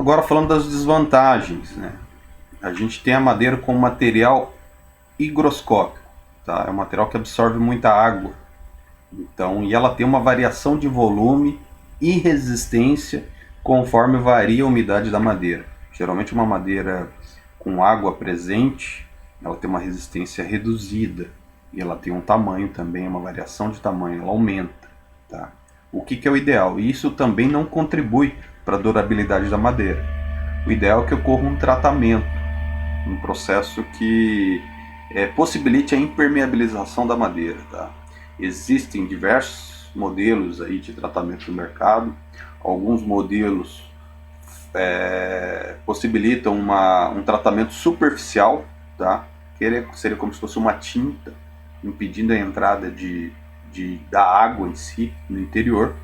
Agora falando das desvantagens, né? A gente tem a madeira como material higroscópico, tá? É um material que absorve muita água. Então, e ela tem uma variação de volume e resistência conforme varia a umidade da madeira. Geralmente uma madeira com água presente, ela tem uma resistência reduzida e ela tem um tamanho também, uma variação de tamanho, ela aumenta, tá? O que é o ideal? E isso também não contribui para a durabilidade da madeira. O ideal é que ocorra um tratamento, um processo que possibilite a impermeabilização da madeira, tá? Existem diversos modelos aí de tratamento no mercado. Alguns modelos possibilitam um tratamento superficial, tá? Que seria como se fosse uma tinta, impedindo a entrada da água em si no interior.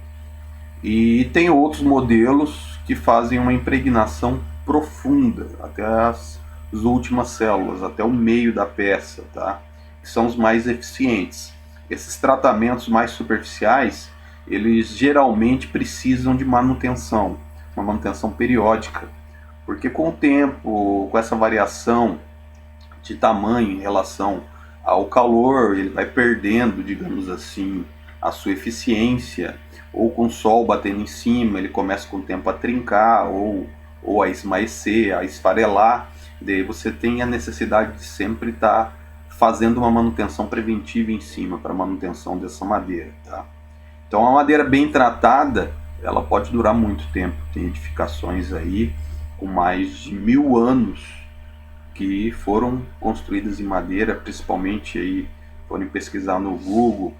E tem outros modelos que fazem uma impregnação profunda até as últimas células, até o meio da peça, tá? Que são os mais eficientes. Esses tratamentos mais superficiais, eles geralmente precisam de manutenção, uma manutenção periódica, porque com o tempo, com essa variação de tamanho em relação ao calor, ele vai perdendo, digamos assim, a sua eficiência, ou com o sol batendo em cima, ele começa com o tempo a trincar, ou a esmaecer, a esfarelar. Daí você tem a necessidade de sempre estar fazendo uma manutenção preventiva em cima para a manutenção dessa madeira, tá? Então a madeira bem tratada, ela pode durar muito tempo. Tem edificações aí com mais de 1000 anos que foram construídas em madeira, principalmente aí, podem pesquisar no Google,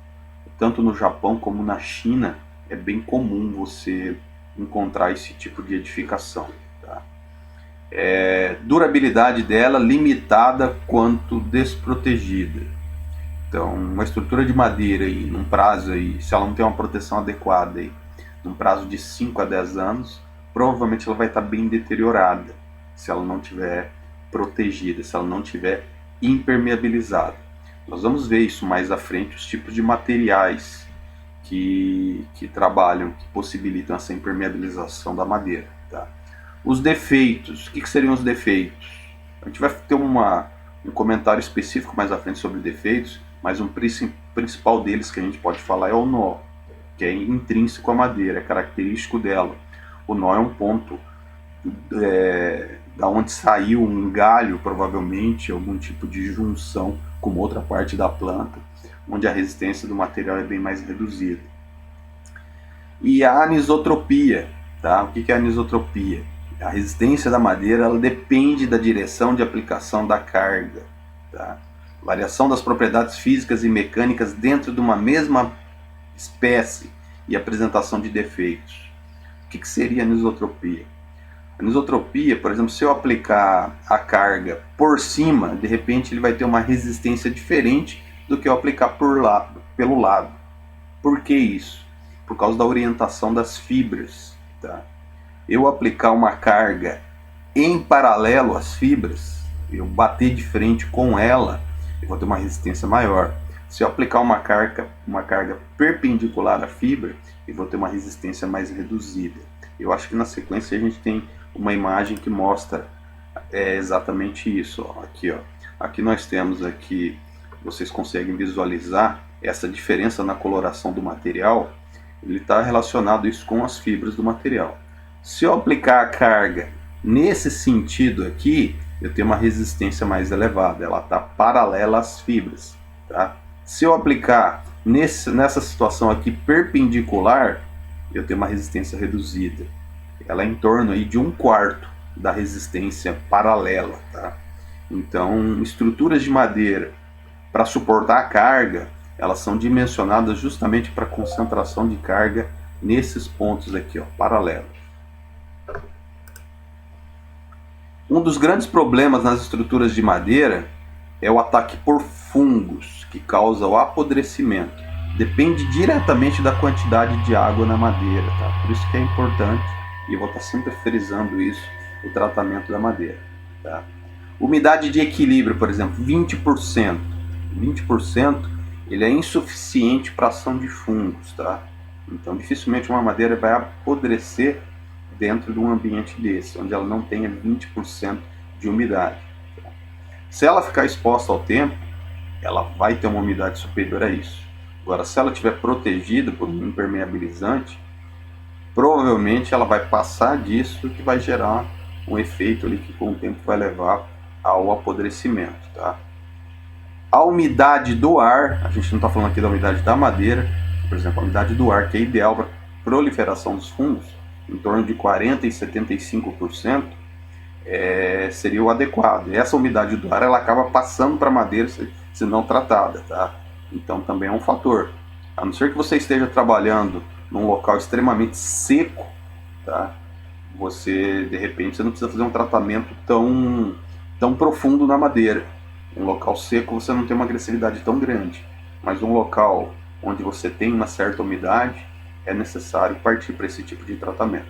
tanto no Japão como na China, é bem comum você encontrar esse tipo de edificação, tá? Durabilidade dela limitada quanto desprotegida. Então, uma estrutura de madeira aí, num prazo aí, se ela não tem uma proteção adequada aí, num prazo de 5 a 10 anos, provavelmente ela vai estar bem deteriorada, se ela não tiver protegida, se ela não tiver impermeabilizada. Nós vamos ver isso mais à frente, os tipos de materiais que trabalham, que possibilitam essa impermeabilização da madeira, tá? Os defeitos, o que seriam os defeitos? A gente vai ter um comentário específico mais à frente sobre defeitos, mas um principal deles que a gente pode falar é o nó, que é intrínseco à madeira, é característico dela. O nó é um ponto da onde saiu um galho, provavelmente, algum tipo de junção com outra parte da planta, onde a resistência do material é bem mais reduzida. E a anisotropia, tá? O que é a anisotropia? A resistência da madeira, ela depende da direção de aplicação da carga, tá? Variação das propriedades físicas e mecânicas dentro de uma mesma espécie e apresentação de defeitos. O que seria a anisotropia? A anisotropia, por exemplo, se eu aplicar a carga por cima, de repente ele vai ter uma resistência diferente do que eu aplicar pelo lado. Por que isso? Por causa da orientação das fibras, tá? Eu aplicar uma carga em paralelo às fibras, eu bater de frente com ela, eu vou ter uma resistência maior. Se eu aplicar uma carga perpendicular à fibra, eu vou ter uma resistência mais reduzida. Eu acho que na sequência a gente tem uma imagem que mostra exatamente isso. Ó. Aqui, ó. Aqui nós temos aqui, vocês conseguem visualizar essa diferença na coloração do material. Ele está relacionado isso com as fibras do material. Se eu aplicar a carga nesse sentido aqui, eu tenho uma resistência mais elevada, ela está paralela às fibras, tá? Se eu aplicar nessa situação aqui perpendicular, eu tenho uma resistência reduzida. Ela é em torno aí de 1/4 da resistência paralela, tá? Então, estruturas de madeira para suportar a carga, elas são dimensionadas justamente para concentração de carga nesses pontos aqui, ó, paralelos. Um dos grandes problemas nas estruturas de madeira é o ataque por fungos, que causa o apodrecimento. Depende diretamente da quantidade de água na madeira, tá? Por isso que é importante, e eu vou estar sempre frisando isso, o tratamento da madeira, tá? Umidade de equilíbrio, por exemplo, 20%. 20% ele é insuficiente para a ação de fungos, tá? Então dificilmente uma madeira vai apodrecer dentro de um ambiente desse, onde ela não tenha 20% de umidade. Se ela ficar exposta ao tempo, ela vai ter uma umidade superior a isso. Agora, se ela estiver protegida por um impermeabilizante, provavelmente ela vai passar disso, que vai gerar um efeito ali que com o tempo vai levar ao apodrecimento, tá? A umidade do ar, a gente não está falando aqui da umidade da madeira, por exemplo, a umidade do ar, que é ideal para proliferação dos fungos, em torno de 40% e 75%, seria o adequado. E essa umidade do ar ela acaba passando para a madeira se não tratada, tá? Então também é um fator. A não ser que você esteja trabalhando num local extremamente seco, tá? De repente, você não precisa fazer um tratamento tão profundo na madeira. Um local seco você não tem uma agressividade tão grande, mas um local onde você tem uma certa umidade, é necessário partir para esse tipo de tratamento,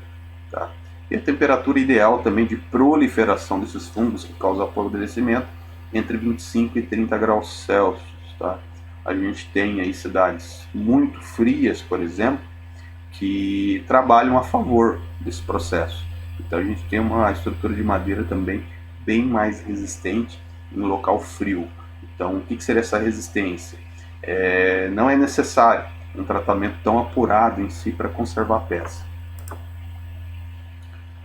tá? E a temperatura ideal também de proliferação desses fungos que causam apodrecimento entre 25 e 30 graus Celsius, tá? A gente tem aí cidades muito frias, por exemplo, que trabalham a favor desse processo. Então a gente tem uma estrutura de madeira também bem mais resistente em local frio. Então o que seria essa resistência? Não é necessário um tratamento tão apurado em si para conservar a peça.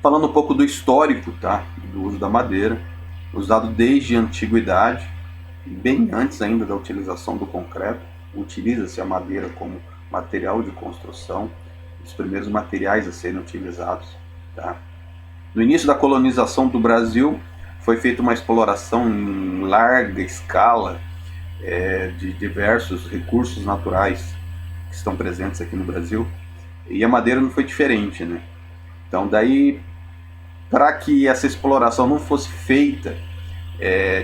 Falando um pouco do histórico, tá, do uso da madeira, usado desde a antiguidade, bem antes ainda da utilização do concreto, utiliza-se a madeira como material de construção, os primeiros materiais a serem utilizados, tá? No início da colonização do Brasil, foi feita uma exploração em larga escala de diversos recursos naturais que estão presentes aqui no Brasil, e a madeira não foi diferente, né? Então daí, para que essa exploração não fosse feita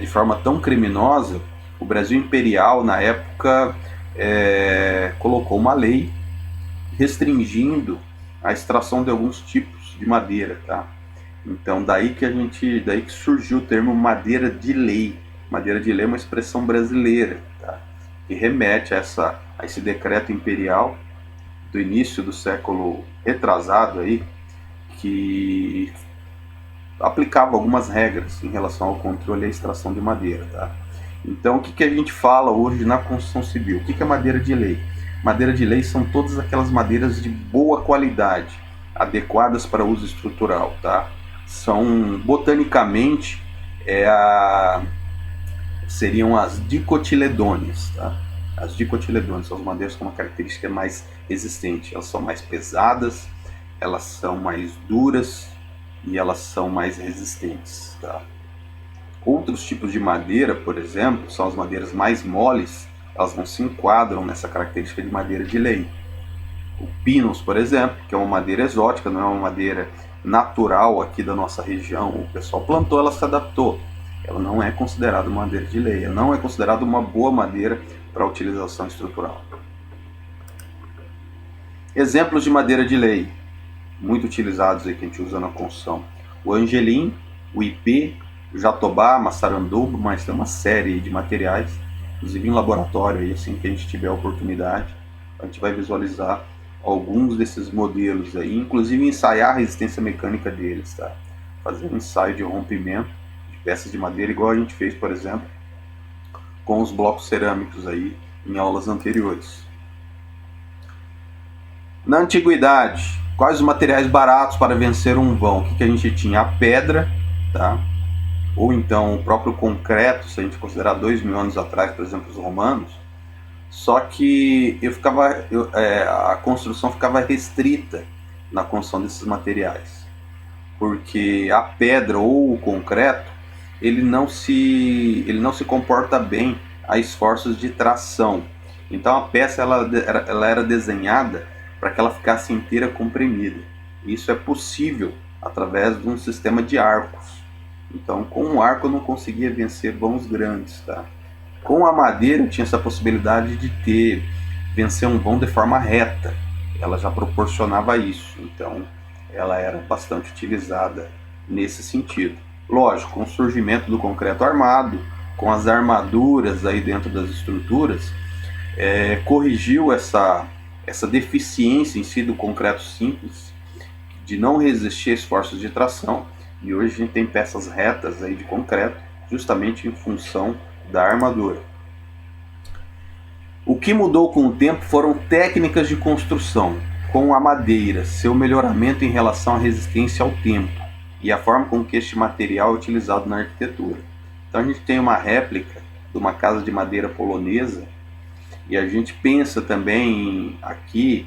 de forma tão criminosa, o Brasil Imperial, na época, colocou uma lei restringindo a extração de alguns tipos de madeira, tá? Então daí que surgiu o termo madeira de lei. Madeira de lei é uma expressão brasileira, tá? Que remete a esse decreto imperial do início do século retrasado aí, que aplicava algumas regras em relação ao controle e à extração de madeira, tá? Então o que a gente fala hoje na construção civil? O que é madeira de lei? Madeira de lei são todas aquelas madeiras de boa qualidade, adequadas para uso estrutural, tá? São, botanicamente, seriam as dicotiledôneas, tá? As dicotiledôneas são as madeiras com uma característica mais resistente. Elas são mais pesadas, elas são mais duras e elas são mais resistentes, tá? Outros tipos de madeira, por exemplo, são as madeiras mais moles. Elas não se enquadram nessa característica de madeira de lei. O pinus, por exemplo, que é uma madeira exótica, não é uma madeira natural aqui da nossa região. O pessoal plantou, ela se adaptou. Ela não é considerada madeira de lei, ela não é considerada uma boa madeira para utilização estrutural. Exemplos de madeira de lei, muito utilizados aí que a gente usa na construção: o angelim, o ipê, o jatobá, maçaranduba, mas tem uma série de materiais, inclusive em laboratório, aí, assim que a gente tiver a oportunidade, a gente vai visualizar alguns desses modelos aí, inclusive ensaiar a resistência mecânica deles, tá? Fazer um ensaio de rompimento de peças de madeira, igual a gente fez, por exemplo, com os blocos cerâmicos aí em aulas anteriores. Na antiguidade, quais os materiais baratos para vencer um vão? O que a gente tinha? A pedra, tá? Ou então o próprio concreto, se a gente considerar 2000 anos atrás, por exemplo, os romanos. Só que a construção ficava restrita na construção desses materiais, porque a pedra ou o concreto ele não se comporta bem a esforços de tração. Então a peça ela era desenhada para que ela ficasse inteira comprimida. Isso é possível através de um sistema de arcos. Então com um arco eu não conseguia vencer vãos grandes, tá? Com a madeira tinha essa possibilidade de vencer um vão de forma reta. Ela já proporcionava isso, então ela era bastante utilizada nesse sentido. Lógico, com o surgimento do concreto armado, com as armaduras aí dentro das estruturas, corrigiu essa deficiência em si do concreto simples, de não resistir a esforços de tração, e hoje a gente tem peças retas aí de concreto, justamente em função da armadura. O que mudou com o tempo foram técnicas de construção, com a madeira, seu melhoramento em relação à resistência ao tempo e a forma com que este material é utilizado na arquitetura. Então a gente tem uma réplica de uma casa de madeira polonesa, e a gente pensa também aqui,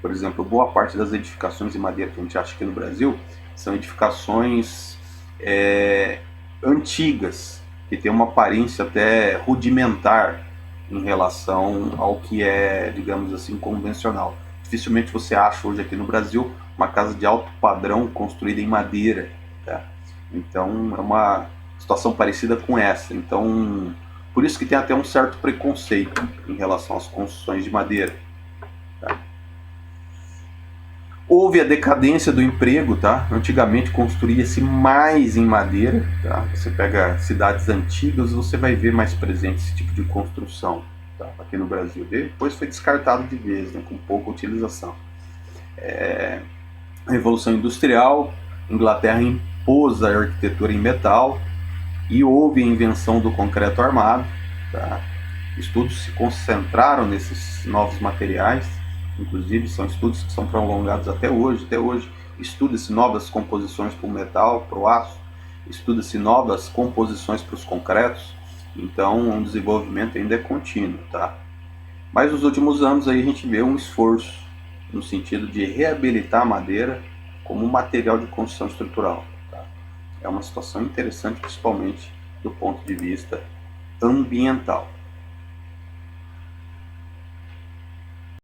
por exemplo, boa parte das edificações de madeira que a gente acha aqui no Brasil são edificações antigas, que tem uma aparência até rudimentar em relação ao que é, digamos assim, convencional. Dificilmente você acha hoje aqui no Brasil uma casa de alto padrão construída em madeira, tá? Então é uma situação parecida com essa. Então, por isso que tem até um certo preconceito em relação às construções de madeira, tá? Houve a decadência do emprego, tá? Antigamente construía-se mais em madeira, tá? Você pega cidades antigas, você vai ver mais presente esse tipo de construção, tá? Aqui no Brasil. Depois foi descartado de vez, né? Com pouca utilização. A Revolução Industrial, Inglaterra impôs a arquitetura em metal e houve a invenção do concreto armado, tá? Estudos se concentraram nesses novos materiais. Inclusive são estudos que são prolongados até hoje. Até hoje estuda-se novas composições para o metal, para o aço, estuda-se novas composições para os concretos. Então o desenvolvimento ainda é contínuo, tá? Mas nos últimos anos aí a gente vê um esforço no sentido de reabilitar a madeira como material de construção estrutural, tá? É uma situação interessante, principalmente do ponto de vista ambiental.